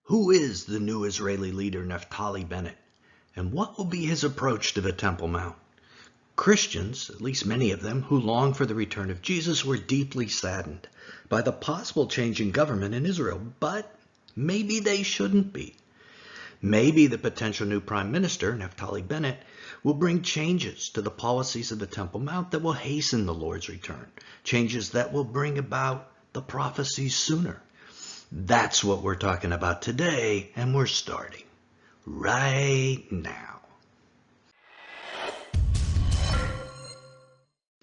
Who is the new Israeli leader Naftali Bennett, and what will be his approach to the Temple Mount? Christians, at least many of them, who long for the return of Jesus were deeply saddened by the possible change in government in Israel, but maybe they shouldn't be. Maybe the potential new Prime Minister, Naftali Bennett, will bring changes to the policies of the Temple Mount that will hasten the Lord's return, changes that will bring about the prophecies sooner. That's what we're talking about today, and we're starting right now.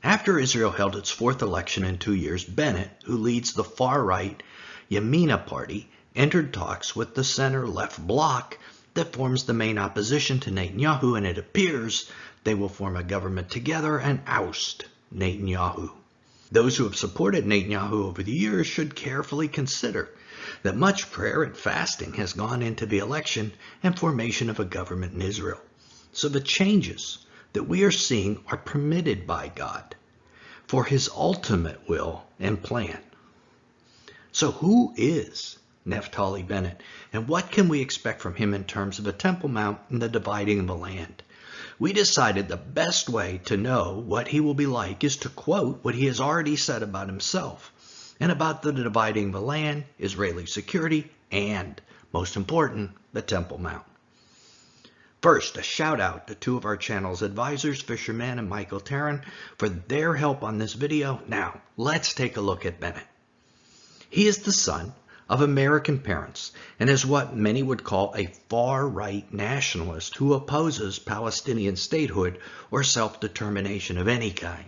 After Israel held its fourth election in 2 years, Bennett, who leads the far-right Yamina party, entered talks with the center-left bloc that forms the main opposition to Netanyahu, and it appears they will form a government together and oust Netanyahu. Those who have supported Netanyahu over the years should carefully consider that much prayer and fasting has gone into the election and formation of a government in Israel. So the changes that we are seeing are permitted by God for his ultimate will and plan. So who is Naftali Bennett, and what can we expect from him in terms of the Temple Mount and the dividing of the land? We decided the best way to know what he will be like is to quote what he has already said about himself and about the dividing of the land, Israeli security, and, most important, the Temple Mount. First, a shout out to two of our channel's advisors, Fisherman and Michael Tarrant, for their help on this video. Now, let's take a look at Bennett. He is the son of American parents and is what many would call a far-right nationalist who opposes Palestinian statehood or self-determination of any kind.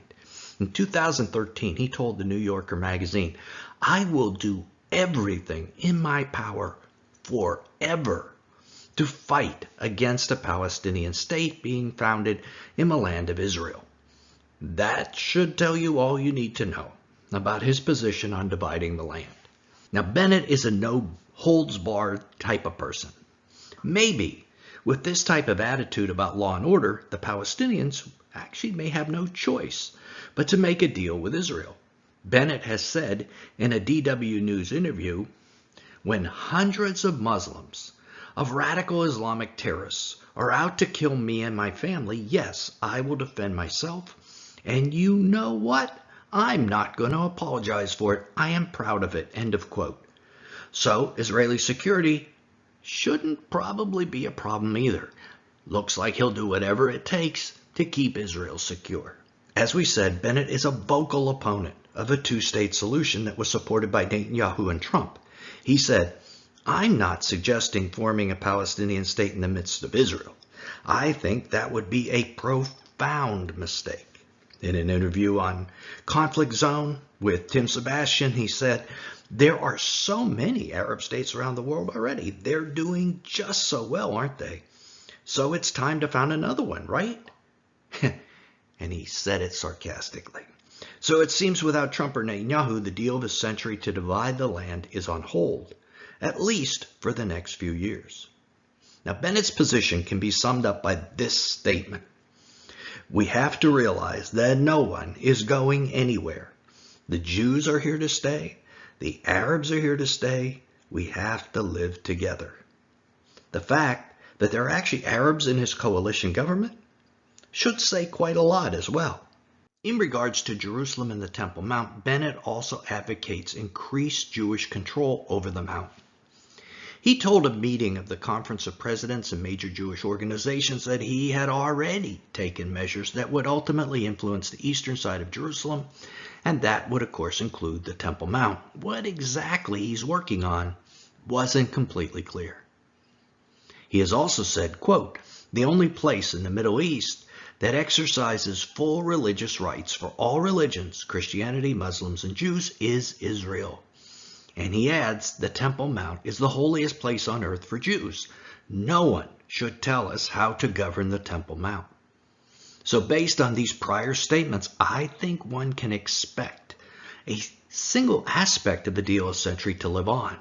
In 2013, he told the New Yorker magazine, "I will do everything in my power forever to fight against a Palestinian state being founded in the land of Israel." That should tell you all you need to know about his position on dividing the land. Now, Bennett is a no-holds-barred type of person. Maybe with this type of attitude about law and order, the Palestinians actually may have no choice but to make a deal with Israel. Bennett has said in a DW News interview, "When hundreds of Muslims, of radical Islamic terrorists, are out to kill me and my family, yes, I will defend myself. And you know what? I'm not going to apologize for it. I am proud of it." End of quote. So Israeli security shouldn't probably be a problem either. Looks like he'll do whatever it takes to keep Israel secure. As we said, Bennett is a vocal opponent of a two-state solution that was supported by Netanyahu and Trump. He said, "I'm not suggesting forming a Palestinian state in the midst of Israel. I think that would be a profound mistake." In an interview on Conflict Zone with Tim Sebastian, he said, "There are so many Arab states around the world already. They're doing just so well, aren't they? So it's time to found another one, right?" And he said it sarcastically. So it seems without Trump or Netanyahu, the deal of the century to divide the land is on hold, at least for the next few years. Now, Bennett's position can be summed up by this statement: "We have to realize that no one is going anywhere. The Jews are here to stay. The Arabs are here to stay. We have to live together." The fact that there are actually Arabs in his coalition government should say quite a lot as well. In regards to Jerusalem and the Temple Mount, Bennett also advocates increased Jewish control over the Mount. He told a meeting of the Conference of Presidents and major Jewish organizations that he had already taken measures that would ultimately influence the eastern side of Jerusalem, and that would of course include the Temple Mount. What exactly he's working on wasn't completely clear. He has also said, quote, "The only place in the Middle East that exercises full religious rights for all religions, Christianity, Muslims, and Jews, is Israel." And he adds, "The Temple Mount is the holiest place on earth for Jews. No one should tell us how to govern the Temple Mount." So based on these prior statements, I think one can expect a single aspect of the deal of century to live on.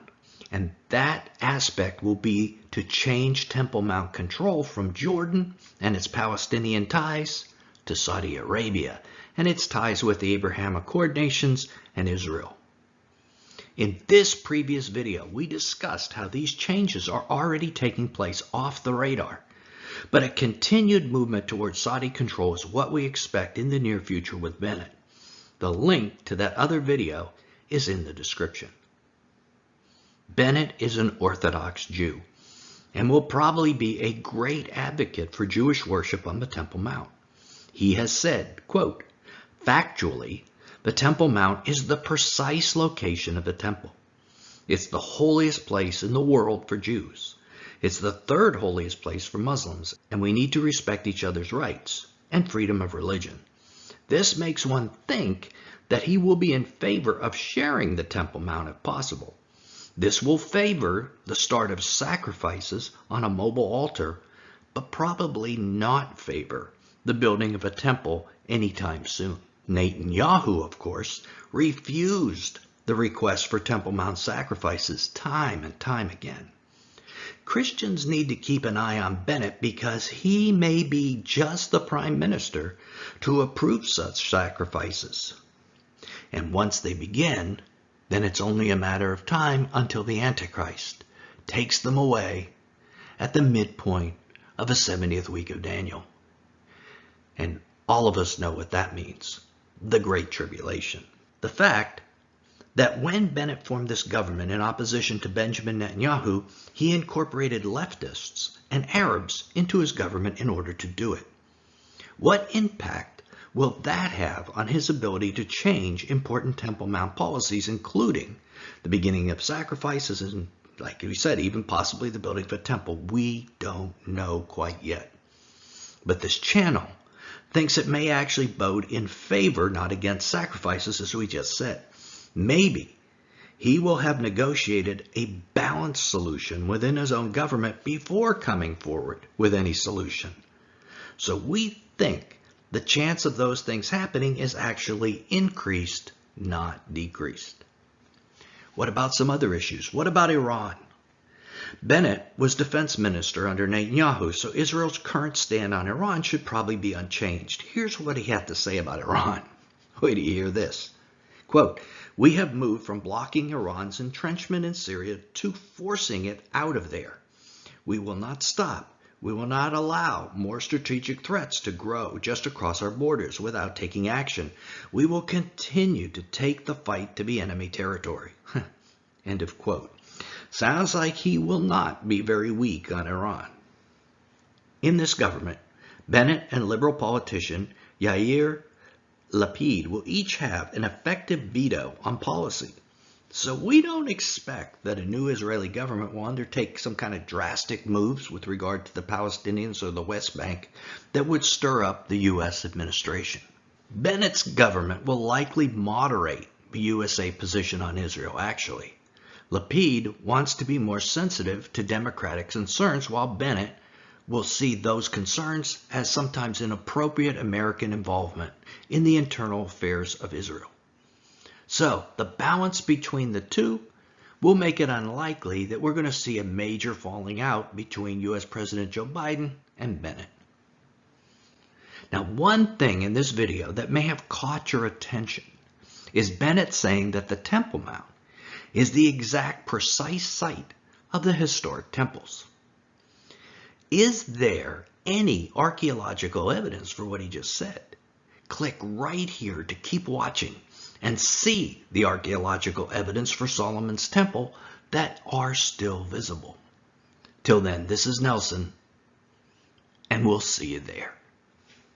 And that aspect will be to change Temple Mount control from Jordan and its Palestinian ties to Saudi Arabia and its ties with the Abraham Accord nations and Israel. In this previous video, we discussed how these changes are already taking place off the radar, but a continued movement towards Saudi control is what we expect in the near future with Bennett. The link to that other video is in the description. Bennett is an Orthodox Jew and will probably be a great advocate for Jewish worship on the Temple Mount. He has said, quote, "Factually, the Temple Mount is the precise location of the temple. It's the holiest place in the world for Jews. It's the third holiest place for Muslims, and we need to respect each other's rights and freedom of religion. This makes one think that he will be in favor of sharing the Temple Mount if possible. This will favor the start of sacrifices on a mobile altar, but probably not favor the building of a temple anytime soon." Netanyahu, of course, refused the request for Temple Mount sacrifices time and time again. Christians need to keep an eye on Bennett because he may be just the Prime Minister to approve such sacrifices. And once they begin, then it's only a matter of time until the Antichrist takes them away at the midpoint of the 70th week of Daniel. And all of us know what that means, the Great Tribulation. The fact that when Bennett formed this government in opposition to Benjamin Netanyahu, he incorporated leftists and Arabs into his government in order to do it. What impact will that have on his ability to change important Temple Mount policies, including the beginning of sacrifices and, like we said, even possibly the building of a temple? We don't know quite yet. But this channel thinks it may actually bode in favor, not against sacrifices, as we just said. Maybe he will have negotiated a balanced solution within his own government before coming forward with any solution. So we think the chance of those things happening is actually increased, not decreased. What about some other issues? What about Iran? Bennett was defense minister under Netanyahu, so Israel's current stand on Iran should probably be unchanged. Here's what he had to say about Iran. Wait till you hear this. Quote, "We have moved from blocking Iran's entrenchment in Syria to forcing it out of there. We will not stop. We will not allow more strategic threats to grow just across our borders without taking action. We will continue to take the fight to be enemy territory." End of quote. Sounds like he will not be very weak on Iran. In this government, Bennett and liberal politician Yair Lapid will each have an effective veto on policy. So we don't expect that a new Israeli government will undertake some kind of drastic moves with regard to the Palestinians or the West Bank that would stir up the U.S. administration. Bennett's government will likely moderate the USA position on Israel, actually. Lapid wants to be more sensitive to democratic concerns, while Bennett will see those concerns as sometimes inappropriate American involvement in the internal affairs of Israel. So the balance between the two will make it unlikely that we're going to see a major falling out between U.S. President Joe Biden and Bennett. Now, one thing in this video that may have caught your attention is Bennett saying that the Temple Mount is the exact precise site of the historic temples. Is there any archaeological evidence for what he just said? Click right here to keep watching and see the archaeological evidence for Solomon's temple that are still visible. Till then, this is Nelson, and we'll see you there.